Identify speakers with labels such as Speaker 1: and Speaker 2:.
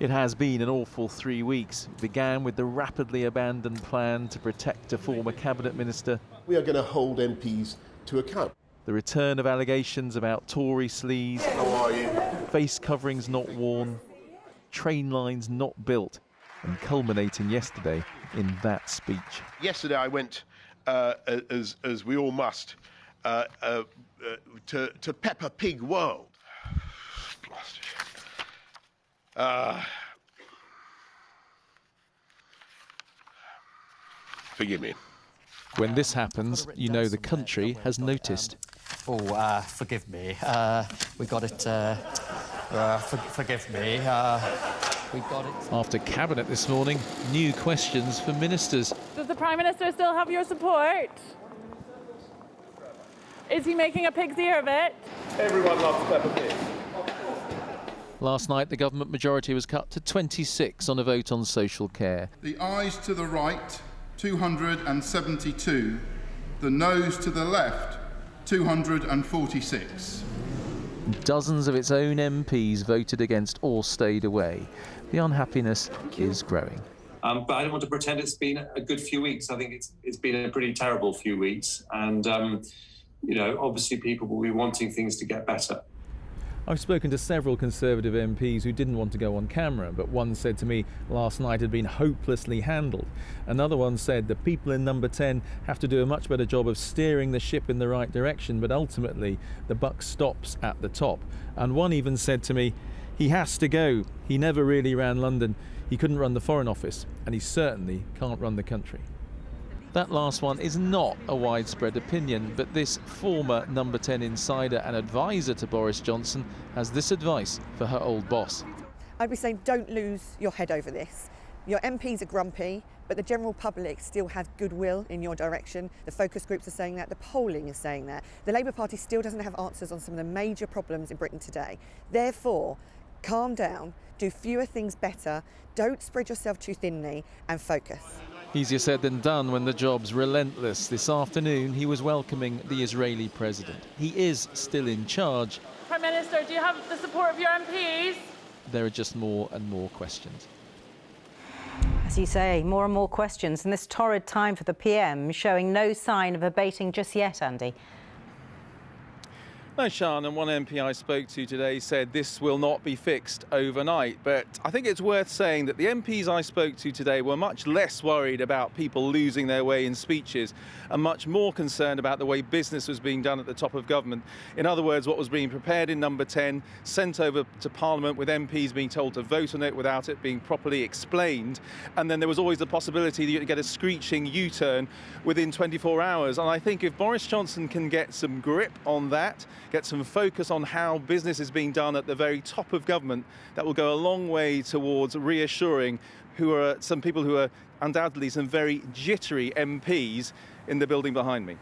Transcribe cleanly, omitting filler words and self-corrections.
Speaker 1: It has been an awful 3 weeks. It began with the rapidly abandoned plan to protect a former cabinet minister.
Speaker 2: We are going to hold MPs to account.
Speaker 1: The return of allegations about Tory sleaze.
Speaker 2: How are you?
Speaker 1: Face coverings not worn. Train lines not built. And culminating yesterday in that speech.
Speaker 2: Yesterday I went, as we all must, to Peppa Pig World. Forgive me.
Speaker 1: When this happens, you know the country has noticed.
Speaker 3: Forgive me. We got it. Forgive me. We got it.
Speaker 1: After Cabinet this morning, new questions for ministers.
Speaker 4: Does the Prime Minister still have your support? Is he making a pig's ear of it?
Speaker 2: Everyone loves Peppa Pig.
Speaker 1: Last night, the government majority was cut to 26 on a vote on social care.
Speaker 5: The ayes to the right, 272. The noes to the left, 246.
Speaker 1: Dozens of its own MPs voted against or stayed away. The unhappiness is growing.
Speaker 6: But I don't want to pretend it's been a good few weeks. I think it's been a pretty terrible few weeks. And, obviously people will be wanting things to get better.
Speaker 1: I've spoken to several Conservative MPs who didn't want to go on camera, but one said to me last night had been hopelessly handled. Another one said the people in number 10 have to do a much better job of steering the ship in the right direction, but ultimately the buck stops at the top. And one even said to me, he has to go. He never really ran London. He couldn't run the Foreign Office, and he certainly can't run the country. That last one is not a widespread opinion, but this former number 10 insider and advisor to Boris Johnson has this advice for her old boss.
Speaker 7: I'd be saying don't lose your head over this. Your MPs are grumpy, but the general public still has goodwill in your direction. The focus groups are saying that, the polling is saying that. The Labour Party still doesn't have answers on some of the major problems in Britain today. Therefore, calm down, do fewer things better, don't spread yourself too thinly, and focus.
Speaker 1: Easier said than done when the job's relentless. This afternoon, he was welcoming the Israeli president. He is still in charge.
Speaker 4: Prime Minister, do you have the support of your MPs?
Speaker 1: There are just more and more questions.
Speaker 8: As you say, more and more questions, and this torrid time for the PM showing no sign of abating just yet, Andy.
Speaker 1: No, Sian, and one MP I spoke to today said this will not be fixed overnight. But I think it's worth saying that the MPs I spoke to today were much less worried about people losing their way in speeches and much more concerned about the way business was being done at the top of government. In other words, what was being prepared in number 10, sent over to Parliament with MPs being told to vote on it without it being properly explained. And then there was always the possibility that you'd get a screeching U-turn within 24 hours. And I think if Boris Johnson can get some grip on that, get some focus on how business is being done at the very top of government, that will go a long way towards reassuring some people who are undoubtedly some very jittery MPs in the building behind me.